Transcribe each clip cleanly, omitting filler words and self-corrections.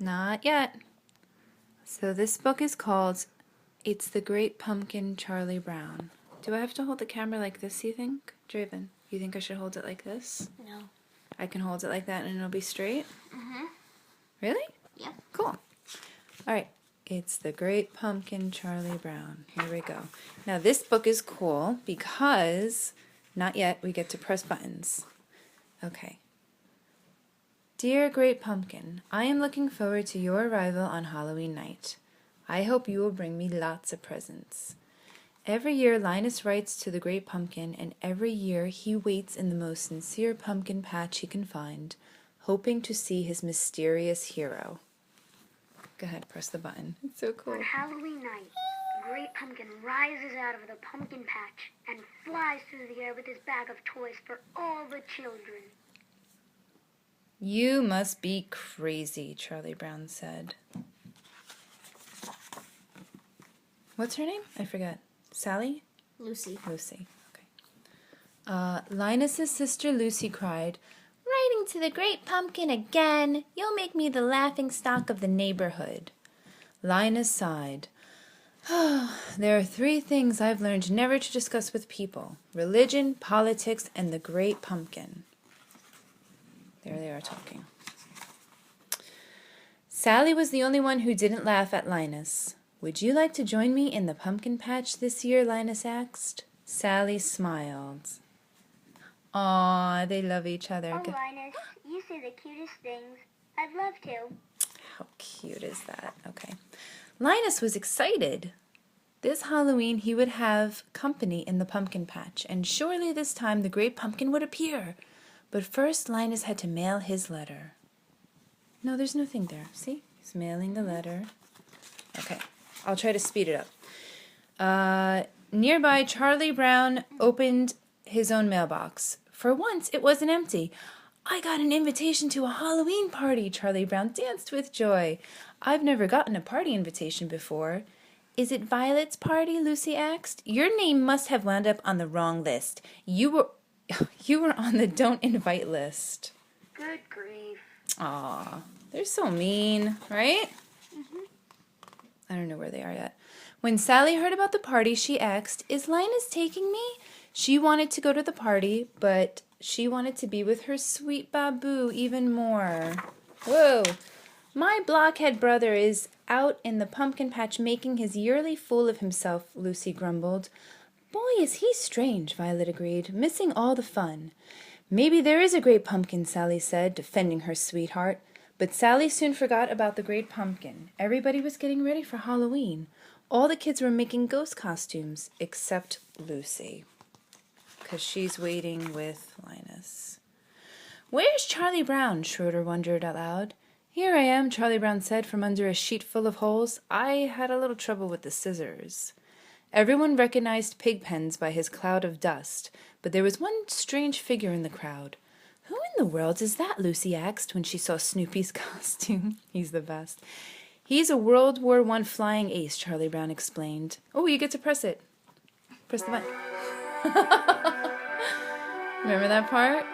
Not yet. So this book is called It's the Great Pumpkin, Charlie Brown. Do I have to hold the camera like this, you think? Draven, you think I should hold it like this? No. I can hold it like that and it'll be straight? Mm-hmm. Really? Yep. Cool. Alright. It's the Great Pumpkin, Charlie Brown. Here we go. Now this book is cool because, not yet, we get to press buttons. Okay. Dear Great Pumpkin, I am looking forward to your arrival on Halloween night. I hope you will bring me lots of presents. Every year Linus writes to the Great Pumpkin, and every year he waits in the most sincere pumpkin patch he can find, hoping to see his mysterious hero. Go ahead, press the button. It's so cool. On Halloween night, the Great Pumpkin rises out of the pumpkin patch and flies through the air with his bag of toys for all the children. You must be crazy, Charlie Brown said. What's her name? I forget. Sally? Lucy. Lucy. Okay. Linus's sister Lucy cried, "Writing to the Great Pumpkin again. You'll make me the laughing stock of the neighborhood." Linus sighed. There are 3 things I've learned never to discuss with people: religion, politics, and the Great Pumpkin. There they are talking. Sally was the only one who didn't laugh at Linus. "Would you like to join me in the pumpkin patch this year?" Linus asked. Sally smiled. Aw, they love each other. Oh, Linus, you say the cutest things. I'd love to. How cute is that? Okay. Linus was excited. This Halloween he would have company in the pumpkin patch, and surely this time the Great Pumpkin would appear. But first Linus had to mail his letter. No, there's nothing there. See? He's mailing the letter. Okay. I'll try to speed it up. Nearby, Charlie Brown opened his own mailbox. For once, it wasn't empty. "I got an invitation to a Halloween party." Charlie Brown danced with joy. "I've never gotten a party invitation before." "Is it Violet's party?" Lucy asked. "Your name must have wound up on the wrong list. You were on the don't invite list." Good grief. Aw, they're so mean, right? I don't know where they are yet. When Sally heard about the party, she asked, "Is Linus taking me?" She wanted to go to the party, but she wanted to be with her sweet Babu even more. Whoa! "My blockhead brother is out in the pumpkin patch making his yearly fool of himself," Lucy grumbled. "Boy, is he strange," Violet agreed, "missing all the fun." "Maybe there is a Great Pumpkin," Sally said, defending her sweetheart. But Sally soon forgot about the Great Pumpkin. Everybody was getting ready for Halloween. All the kids were making ghost costumes, except Lucy, because she's waiting with Linus. "Where's Charlie Brown?" Schroeder wondered aloud. "Here I am," Charlie Brown said from under a sheet full of holes. "I had a little trouble with the scissors." Everyone recognized Pigpen's by his cloud of dust, but there was one strange figure in the crowd. "Who in the world is that?" Lucy asked when she saw Snoopy's costume. He's the best. "He's a World War I flying ace," Charlie Brown explained. Oh, you get to press it. Press the button. Remember that part?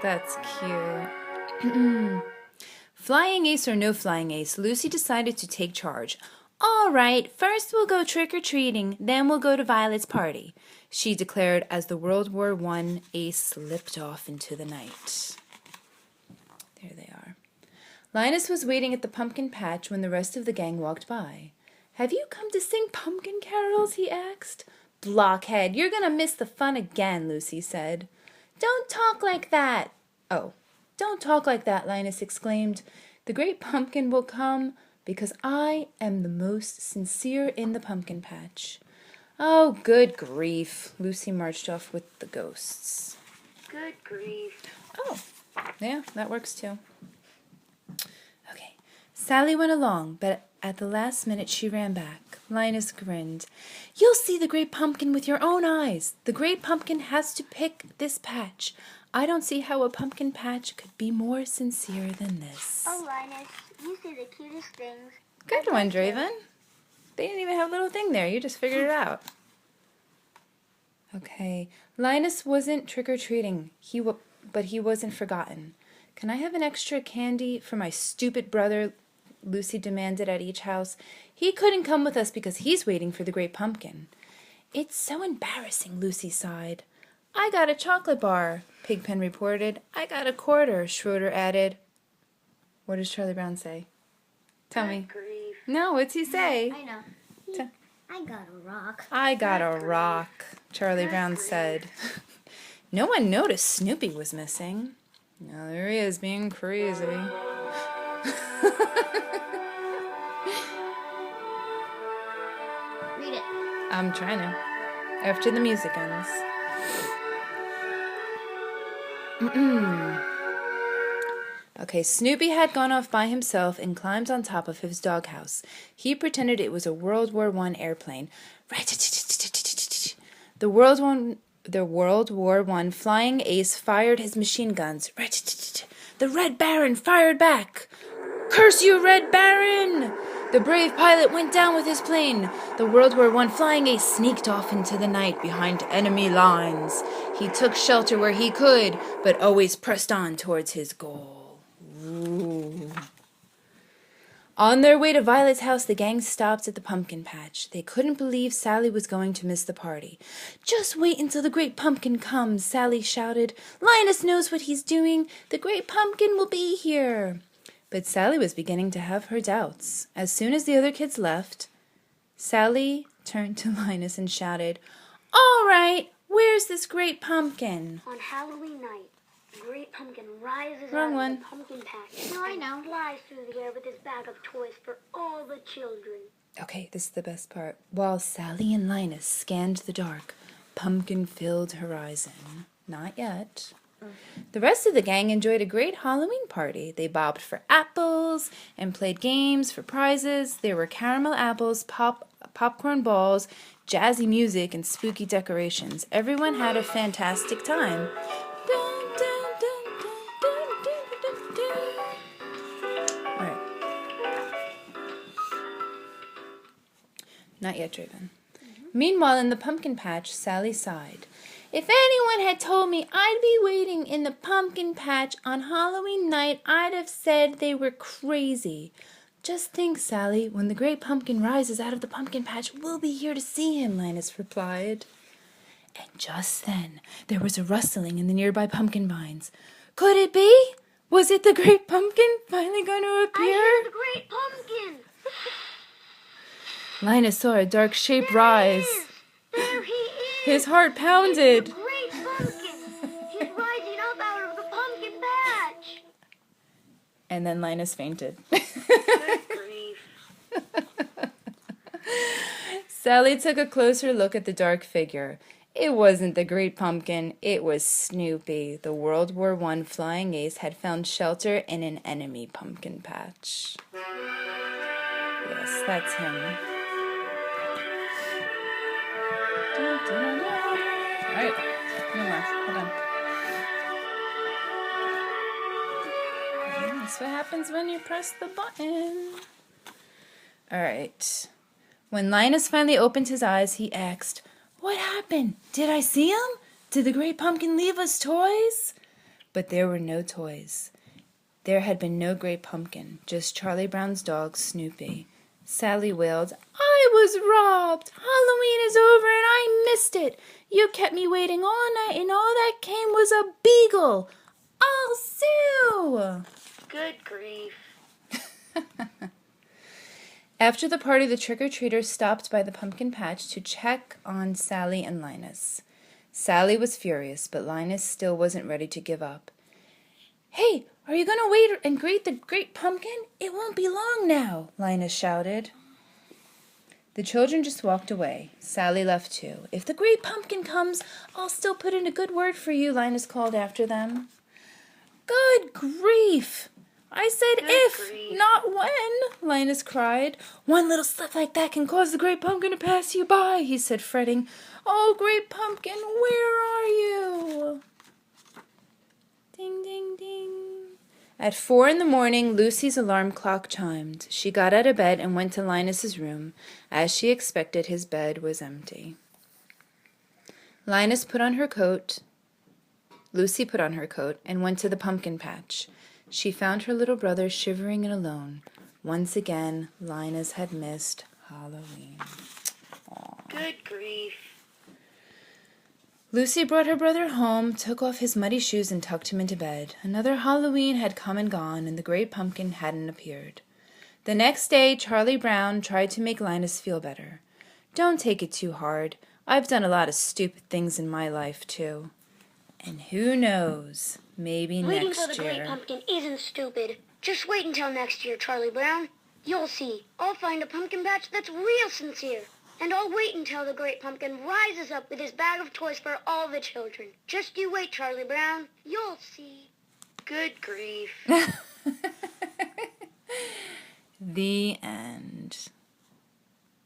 That's cute. Flying ace or no flying ace, Lucy decided to take charge. "All right, first we'll go trick-or-treating, then we'll go to Violet's party," she declared as the World War I ace slipped off into the night. There they are. Linus was waiting at the pumpkin patch when the rest of the gang walked by. "Have you come to sing pumpkin carols?" he asked. "Blockhead, you're gonna miss the fun again," Lucy said. "Don't talk like that." "Oh, don't talk like that," Linus exclaimed. "The Great Pumpkin will come because I am the most sincere in the pumpkin patch." "Oh, good grief." Lucy marched off with the ghosts. Good grief. Oh, yeah, that works too. Okay, Sally went along, but at the last minute she ran back. Linus grinned. "You'll see the Great Pumpkin with your own eyes. The Great Pumpkin has to pick this patch. I don't see how a pumpkin patch could be more sincere than this." Oh, Linus, you say the cutest things. Good one, Draven. They didn't even have a little thing there. You just figured it out. Okay. Linus wasn't trick-or-treating, but he wasn't forgotten. Can I have an extra candy for my stupid brother? Lucy demanded at each house. He couldn't come with us because he's waiting for the great pumpkin. It's so embarrassing, Lucy sighed. I got a chocolate bar, Pigpen reported. I got a quarter, Schroeder added. What does Charlie Brown say? Tell me. Grief. No, what's he say? I know. I got a rock. I got a rock, Charlie Brown said. No one noticed Snoopy was missing. Now there he is, being crazy. Read it. I'm trying to. After the music ends. Okay, Snoopy had gone off by himself and climbed on top of his doghouse. He pretended it was a World War I airplane. The World War I flying ace fired his machine guns. The Red Baron fired back. Curse you, Red Baron! The brave pilot went down with his plane. The World War I flying ace sneaked off into the night behind enemy lines. He took shelter where he could, but always pressed on towards his goal. Ooh. On their way to Violet's house, the gang stopped at the pumpkin patch. They couldn't believe Sally was going to miss the party. Just wait until the great pumpkin comes, Sally shouted. Linus knows what he's doing. The great pumpkin will be here. But Sally was beginning to have her doubts. As soon as the other kids left, Sally turned to Linus and shouted, All right, where's this great pumpkin? On Halloween night, the great pumpkin rises Wrong out one. of the pumpkin patch No, I and know. flies through the air with his bag of toys for all the children. Okay, this is the best part. While Sally and Linus scanned the dark, pumpkin-filled horizon. Not yet. The rest of the gang enjoyed a great Halloween party. They bobbed for apples and played games for prizes. There were caramel apples, popcorn balls, jazzy music, and spooky decorations. Everyone had a fantastic time. All right. Not yet, Draven. Meanwhile, in the pumpkin patch, Sally sighed. If anyone had told me I'd be waiting in the pumpkin patch on Halloween night, I'd have said they were crazy. Just think, Sally, when the great pumpkin rises out of the pumpkin patch, we'll be here to see him, Linus replied. And just then, there was a rustling in the nearby pumpkin vines. Could it be? Was it the great pumpkin finally going to appear? I hear the great pumpkin! Linus saw a dark shape rise. There he is! His heart pounded. The great pumpkin! He's rising up out of the pumpkin patch! And then Linus fainted. Good grief. Sally took a closer look at the dark figure. It wasn't the great pumpkin, it was Snoopy. The World War I flying ace had found shelter in an enemy pumpkin patch. Yes, that's him. Alright, no more. Hold on. That's what happens when you press the button. Alright. When Linus finally opened his eyes, he asked, What happened? Did I see him? Did the great pumpkin leave us toys? But there were no toys. There had been no great pumpkin, just Charlie Brown's dog, Snoopy. Sally wailed, I was robbed. Halloween is over and I missed it. You kept me waiting all night and all that came was a beagle. I'll sue. Good grief. After the party, the trick-or-treaters stopped by the pumpkin patch to check on Sally and Linus. Sally was furious, but Linus still wasn't ready to give up. Hey, are you going to wait and greet the great pumpkin? It won't be long now, Linus shouted. The children just walked away. Sally left too. If the great pumpkin comes, I'll still put in a good word for you, Linus called after them. Good grief! I said Good if, grief. not when, Linus cried. One little slip like that can cause the great pumpkin to pass you by, he said, fretting. Oh, great pumpkin, where are you? Ding, ding, ding. At 4 a.m, Lucy's alarm clock chimed. She got out of bed and went to Linus's room. As she expected, his bed was empty. Linus put on her coat. Lucy put on her coat and went to the pumpkin patch. She found her little brother shivering and alone. Once again, Linus had missed Halloween. Aww. Good grief. Lucy brought her brother home, took off his muddy shoes, and tucked him into bed. Another Halloween had come and gone, and the great pumpkin hadn't appeared. The next day, Charlie Brown tried to make Linus feel better. Don't take it too hard. I've done a lot of stupid things in my life, too. And who knows, maybe Waiting next for the great year. pumpkin isn't stupid. Just wait until next year, Charlie Brown. You'll see. I'll find a pumpkin patch that's real sincere. And I'll wait until the great pumpkin rises up with his bag of toys for all the children. Just you wait, Charlie Brown. You'll see. Good grief. The end.